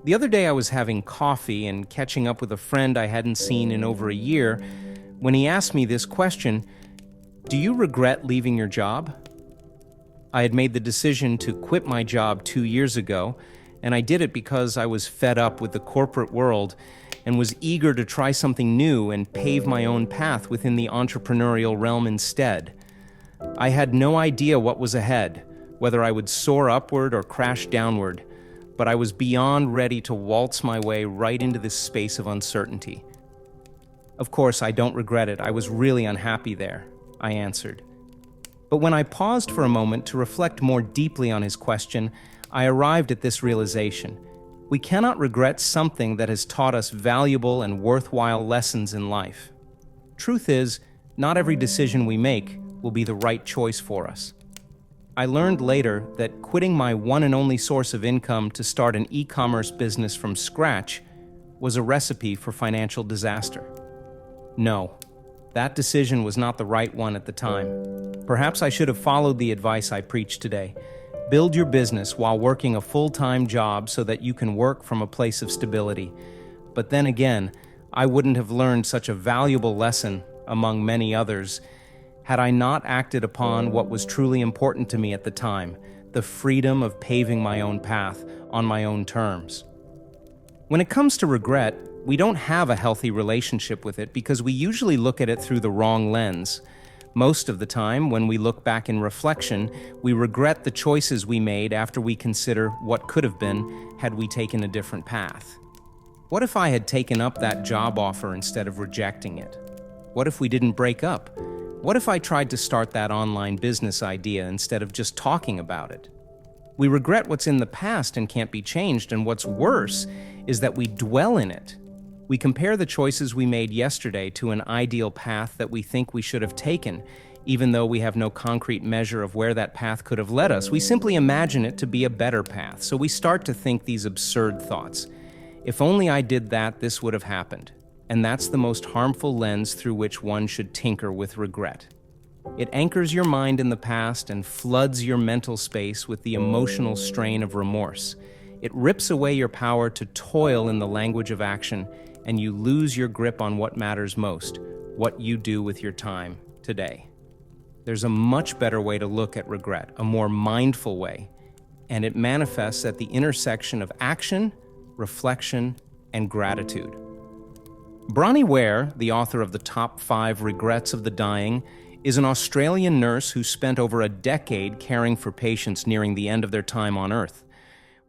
The other day I was having coffee and catching up with a friend I hadn't seen in over a year when he asked me this question: do you regret leaving your job? I had made the decision to quit my job 2 years ago, and I did it because I was fed up with the corporate world and was eager to try something new and pave my own path within the entrepreneurial realm instead. I had no idea what was ahead, whether I would soar upward or crash downward, but I was beyond ready to waltz my way right into this space of uncertainty. Of course, I don't regret it. I was really unhappy there, I answered. But when I paused for a moment to reflect more deeply on his question, I arrived at this realization. We cannot regret something that has taught us valuable and worthwhile lessons in life. Truth is, not every decision we make will be the right choice for us. I learned later that quitting my one and only source of income to start an e-commerce business from scratch was a recipe for financial disaster. No, that decision was not the right one at the time. Perhaps I should have followed the advice I preached today. Build your business while working a full-time job so that you can work from a place of stability. But then again, I wouldn't have learned such a valuable lesson, among many others, had I not acted upon what was truly important to me at the time, the freedom of paving my own path on my own terms. When it comes to regret, we don't have a healthy relationship with it because we usually look at it through the wrong lens. Most of the time, when we look back in reflection, we regret the choices we made after we consider what could have been had we taken a different path. What if I had taken up that job offer instead of rejecting it? What if we didn't break up? What if I tried to start that online business idea instead of just talking about it? We regret what's in the past and can't be changed, and what's worse is that we dwell in it. We compare the choices we made yesterday to an ideal path that we think we should have taken, even though we have no concrete measure of where that path could have led us. We simply imagine it to be a better path, so we start to think these absurd thoughts. If only I did that, this would have happened. And that's the most harmful lens through which one should tinker with regret. It anchors your mind in the past and floods your mental space with the emotional strain of remorse. It rips away your power to toil in the language of action, and you lose your grip on what matters most, what you do with your time today. There's a much better way to look at regret, a more mindful way, and it manifests at the intersection of action, reflection, and gratitude. Bronnie Ware, the author of the Top 5 Regrets of the Dying, is an Australian nurse who spent over a decade caring for patients nearing the end of their time on Earth.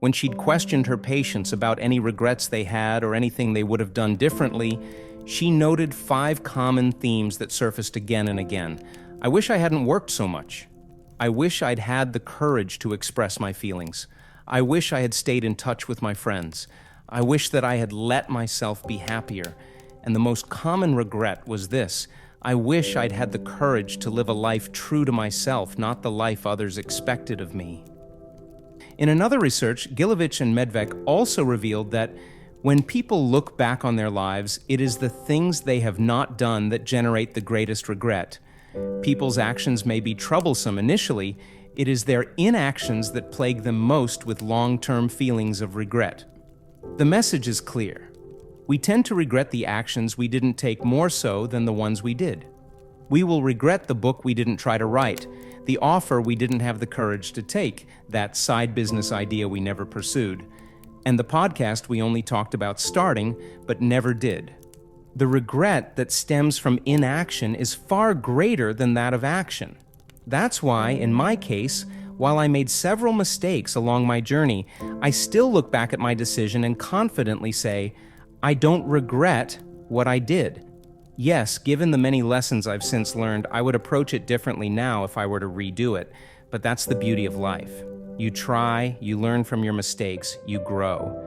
When she'd questioned her patients about any regrets they had or anything they would have done differently, she noted 5 common themes that surfaced again and again. I wish I hadn't worked so much. I wish I'd had the courage to express my feelings. I wish I had stayed in touch with my friends. I wish that I had let myself be happier. And the most common regret was this: I wish I'd had the courage to live a life true to myself, not the life others expected of me. In another research, Gilovich and Medvec also revealed that when people look back on their lives, it is the things they have not done that generate the greatest regret. People's actions may be troublesome initially. It is their inactions that plague them most with long-term feelings of regret. The message is clear. We tend to regret the actions we didn't take more so than the ones we did. We will regret the book we didn't try to write, the offer we didn't have the courage to take, that side business idea we never pursued, and the podcast we only talked about starting but never did. The regret that stems from inaction is far greater than that of action. That's why, in my case, while I made several mistakes along my journey, I still look back at my decision and confidently say, I don't regret what I did. Yes, given the many lessons I've since learned, I would approach it differently now if I were to redo it, but that's the beauty of life. You try, you learn from your mistakes, you grow.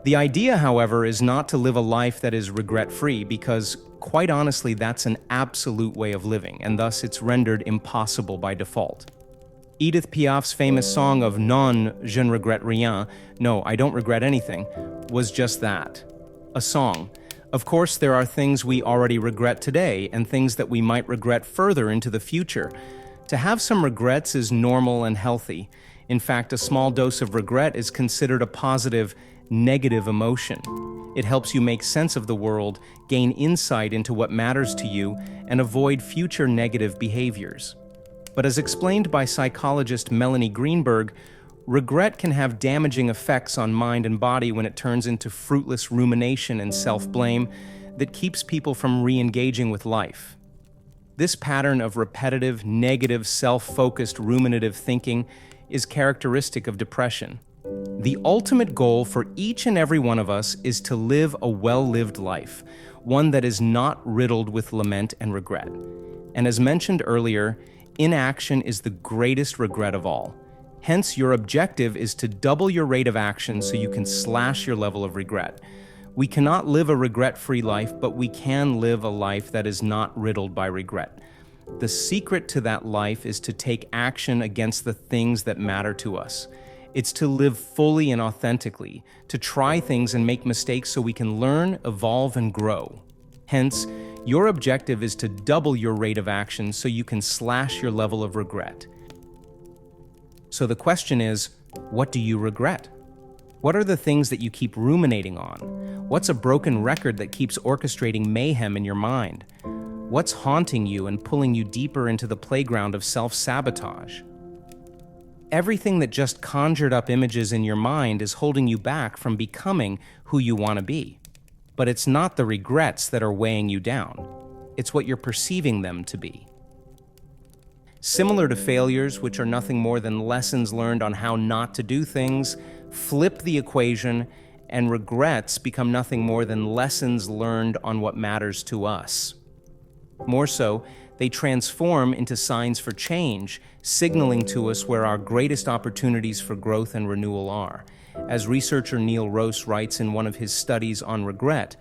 The idea, however, is not to live a life that is regret-free because, quite honestly, that's an absolute way of living, and thus it's rendered impossible by default. Edith Piaf's famous song of Non, je ne regrette rien, no, I don't regret anything, was just that. A song. Of course, there are things we already regret today and things that we might regret further into the future. To have some regrets is normal and healthy. In fact, a small dose of regret is considered a positive, negative emotion. It helps you make sense of the world, gain insight into what matters to you, and avoid future negative behaviors. But as explained by psychologist Melanie Greenberg, regret can have damaging effects on mind and body when it turns into fruitless rumination and self-blame that keeps people from re-engaging with life. This pattern of repetitive, negative, self-focused ruminative thinking is characteristic of depression. The ultimate goal for each and every one of us is to live a well-lived life, one that is not riddled with lament and regret. And as mentioned earlier, inaction is the greatest regret of all. Hence, your objective is to double your rate of action so you can slash your level of regret. We cannot live a regret-free life, but we can live a life that is not riddled by regret. The secret to that life is to take action against the things that matter to us. It's to live fully and authentically, to try things and make mistakes so we can learn, evolve, and grow. Hence, your objective is to double your rate of action so you can slash your level of regret. So the question is, what do you regret? What are the things that you keep ruminating on? What's a broken record that keeps orchestrating mayhem in your mind? What's haunting you and pulling you deeper into the playground of self-sabotage? Everything that just conjured up images in your mind is holding you back from becoming who you want to be. But it's not the regrets that are weighing you down. It's what you're perceiving them to be. Similar to failures, which are nothing more than lessons learned on how not to do things, flip the equation, and regrets become nothing more than lessons learned on what matters to us. More so, they transform into signs for change, signaling to us where our greatest opportunities for growth and renewal are. As researcher Neil Rose writes in one of his studies on regret,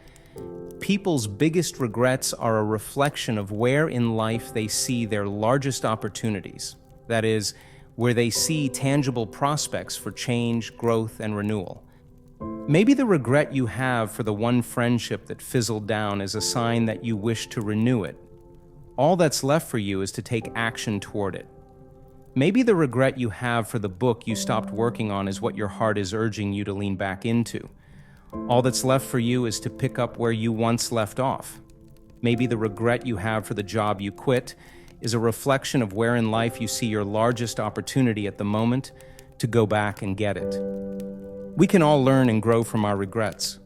people's biggest regrets are a reflection of where in life they see their largest opportunities. That is, where they see tangible prospects for change, growth, and renewal. Maybe the regret you have for the one friendship that fizzled down is a sign that you wish to renew it. All that's left for you is to take action toward it. Maybe the regret you have for the book you stopped working on is what your heart is urging you to lean back into. All that's left for you is to pick up where you once left off. Maybe the regret you have for the job you quit is a reflection of where in life you see your largest opportunity at the moment to go back and get it. We can all learn and grow from our regrets,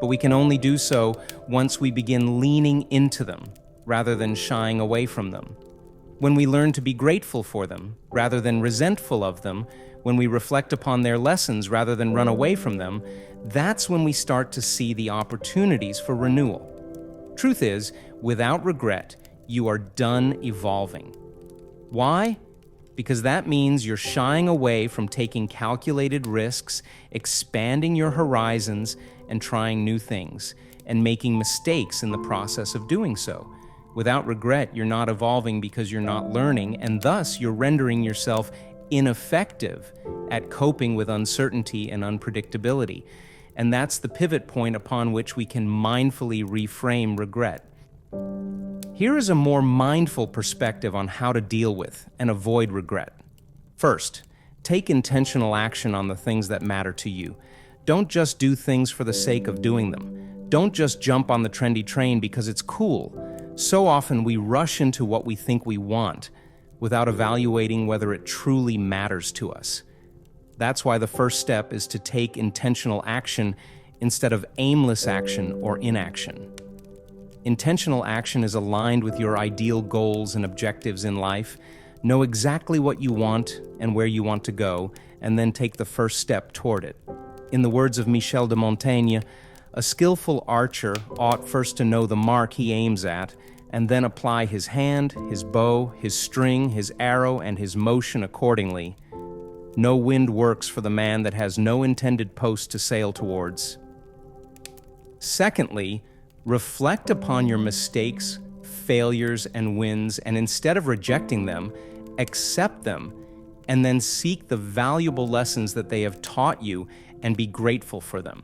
but we can only do so once we begin leaning into them rather than shying away from them. When we learn to be grateful for them rather than resentful of them, when we reflect upon their lessons rather than run away from them, that's when we start to see the opportunities for renewal. Truth is, without regret, you are done evolving. Why? Because that means you're shying away from taking calculated risks, expanding your horizons, and trying new things, and making mistakes in the process of doing so. Without regret, you're not evolving because you're not learning, and thus you're rendering yourself ineffective at coping with uncertainty and unpredictability. And that's the pivot point upon which we can mindfully reframe regret. Here is a more mindful perspective on how to deal with and avoid regret. First, take intentional action on the things that matter to you. Don't just do things for the sake of doing them. Don't just jump on the trendy train because it's cool. So often we rush into what we think we want without evaluating whether it truly matters to us. That's why the first step is to take intentional action instead of aimless action or inaction. Intentional action is aligned with your ideal goals and objectives in life. Know exactly what you want and where you want to go, and then take the first step toward it. In the words of Michel de Montaigne, a skillful archer ought first to know the mark he aims at, and then apply his hand, his bow, his string, his arrow, and his motion accordingly. No wind works for the man that has no intended post to sail towards. Secondly, reflect upon your mistakes, failures, and wins, and instead of rejecting them, accept them, and then seek the valuable lessons that they have taught you and be grateful for them.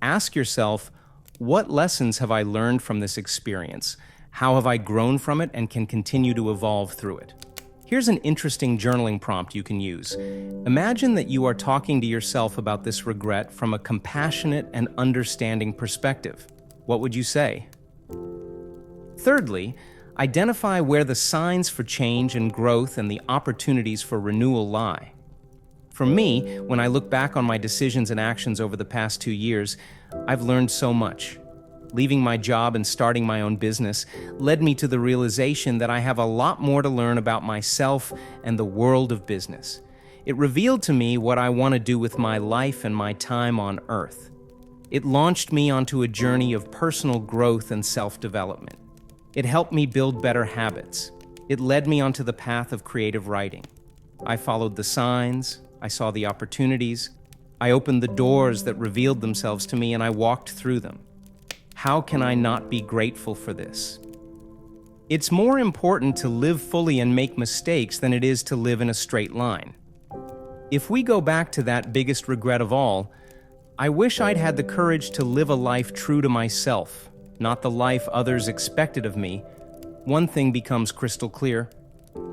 Ask yourself, what lessons have I learned from this experience? How have I grown from it and can continue to evolve through it? Here's an interesting journaling prompt you can use. Imagine that you are talking to yourself about this regret from a compassionate and understanding perspective. What would you say? Thirdly, identify where the signs for change and growth and the opportunities for renewal lie. For me, when I look back on my decisions and actions over the past 2 years, I've learned so much. Leaving my job and starting my own business led me to the realization that I have a lot more to learn about myself and the world of business. It revealed to me what I want to do with my life and my time on Earth. It launched me onto a journey of personal growth and self-development. It helped me build better habits. It led me onto the path of creative writing. I followed the signs, I saw the opportunities, I opened the doors that revealed themselves to me, and I walked through them. How can I not be grateful for this? It's more important to live fully and make mistakes than it is to live in a straight line. If we go back to that biggest regret of all, I wish I'd had the courage to live a life true to myself, not the life others expected of me. One thing becomes crystal clear.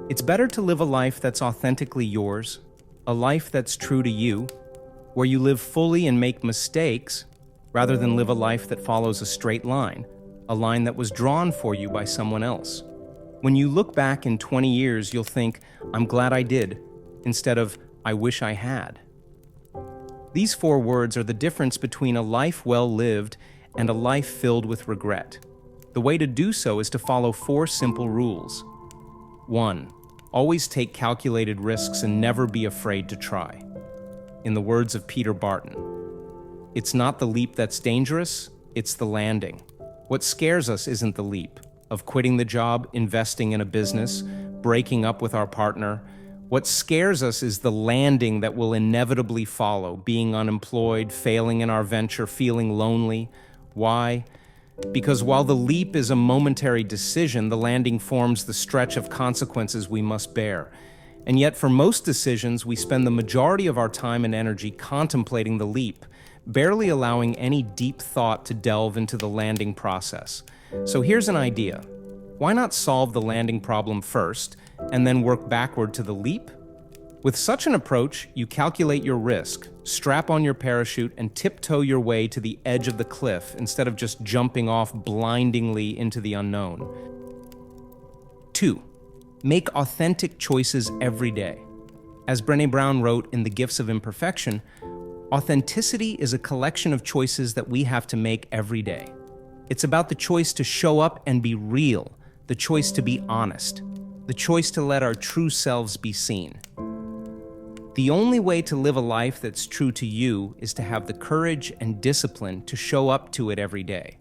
It's better to live a life that's authentically yours, a life that's true to you, where you live fully and make mistakes, rather than live a life that follows a straight line, a line that was drawn for you by someone else. When you look back in 20 years, you'll think, "I'm glad I did," instead of, "I wish I had." These 4 words are the difference between a life well lived and a life filled with regret. The way to do so is to follow 4 simple rules. 1. Always take calculated risks and never be afraid to try. In the words of Peter Barton, "It's not the leap that's dangerous, it's the landing." What scares us isn't the leap of quitting the job, investing in a business, breaking up with our partner. What scares us is the landing that will inevitably follow, being unemployed, failing in our venture, feeling lonely. Why? Because while the leap is a momentary decision, the landing forms the stretch of consequences we must bear. And yet, for most decisions, we spend the majority of our time and energy contemplating the leap, barely allowing any deep thought to delve into the landing process. So here's an idea. Why not solve the landing problem first, and then work backward to the leap? With such an approach, you calculate your risk, strap on your parachute, and tiptoe your way to the edge of the cliff instead of just jumping off blindingly into the unknown. 2. Make authentic choices every day. As Brené Brown wrote in The Gifts of Imperfection, authenticity is a collection of choices that we have to make every day. It's about the choice to show up and be real, the choice to be honest, the choice to let our true selves be seen. The only way to live a life that's true to you is to have the courage and discipline to show up to it every day.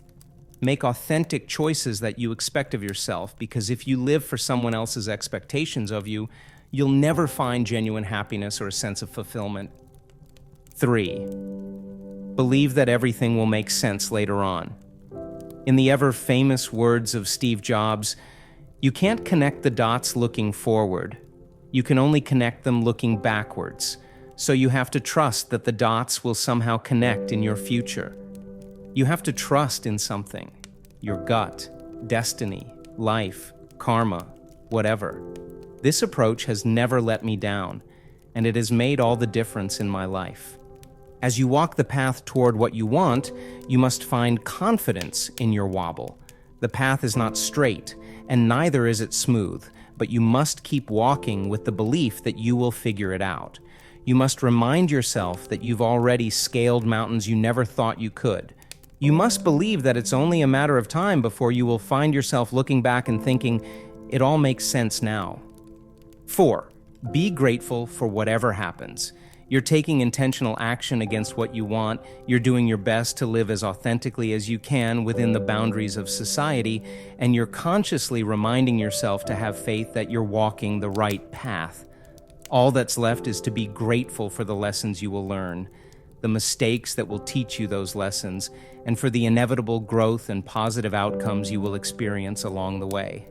Make authentic choices that you expect of yourself, because if you live for someone else's expectations of you, you'll never find genuine happiness or a sense of fulfillment. 3. Believe that everything will make sense later on. In the ever-famous words of Steve Jobs, "You can't connect the dots looking forward. You can only connect them looking backwards. So you have to trust that the dots will somehow connect in your future." You have to trust in something. Your gut, destiny, life, karma, whatever. This approach has never let me down, and it has made all the difference in my life. As you walk the path toward what you want, you must find confidence in your wobble. The path is not straight, and neither is it smooth, but you must keep walking with the belief that you will figure it out. You must remind yourself that you've already scaled mountains you never thought you could. You must believe that it's only a matter of time before you will find yourself looking back and thinking, "It all makes sense now." 4. Be grateful for whatever happens. You're taking intentional action against what you want. You're doing your best to live as authentically as you can within the boundaries of society, and you're consciously reminding yourself to have faith that you're walking the right path. All that's left is to be grateful for the lessons you will learn, the mistakes that will teach you those lessons, and for the inevitable growth and positive outcomes you will experience along the way.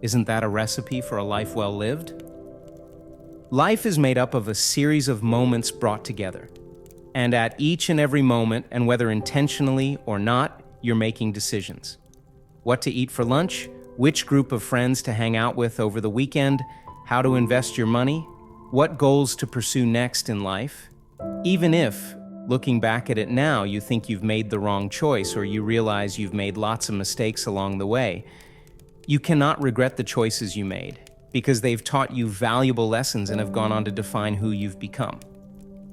Isn't that a recipe for a life well lived? Life is made up of a series of moments brought together. And at each and every moment, and whether intentionally or not, you're making decisions. What to eat for lunch, which group of friends to hang out with over the weekend, how to invest your money, what goals to pursue next in life. Even if, looking back at it now, you think you've made the wrong choice or you realize you've made lots of mistakes along the way, you cannot regret the choices you made because they've taught you valuable lessons and have gone on to define who you've become.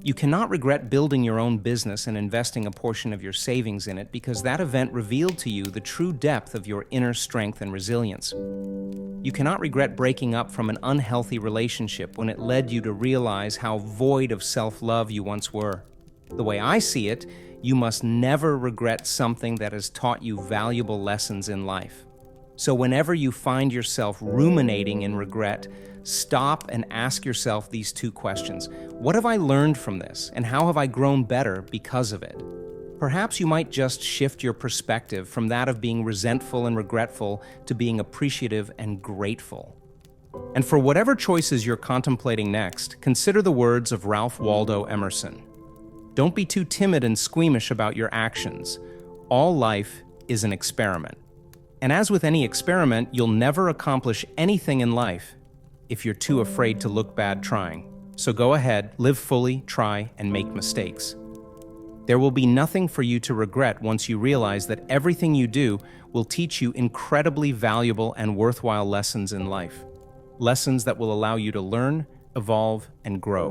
You cannot regret building your own business and investing a portion of your savings in it because that event revealed to you the true depth of your inner strength and resilience. You cannot regret breaking up from an unhealthy relationship when it led you to realize how void of self-love you once were. The way I see it, you must never regret something that has taught you valuable lessons in life. So whenever you find yourself ruminating in regret, stop and ask yourself these two questions. What have I learned from this, and how have I grown better because of it? Perhaps you might just shift your perspective from that of being resentful and regretful to being appreciative and grateful. And for whatever choices you're contemplating next, consider the words of Ralph Waldo Emerson. Don't be too timid and squeamish about your actions. All life is an experiment. And as with any experiment, you'll never accomplish anything in life if you're too afraid to look bad trying. So go ahead, live fully, try, and make mistakes. There will be nothing for you to regret once you realize that everything you do will teach you incredibly valuable and worthwhile lessons in life. Lessons that will allow you to learn, evolve, and grow.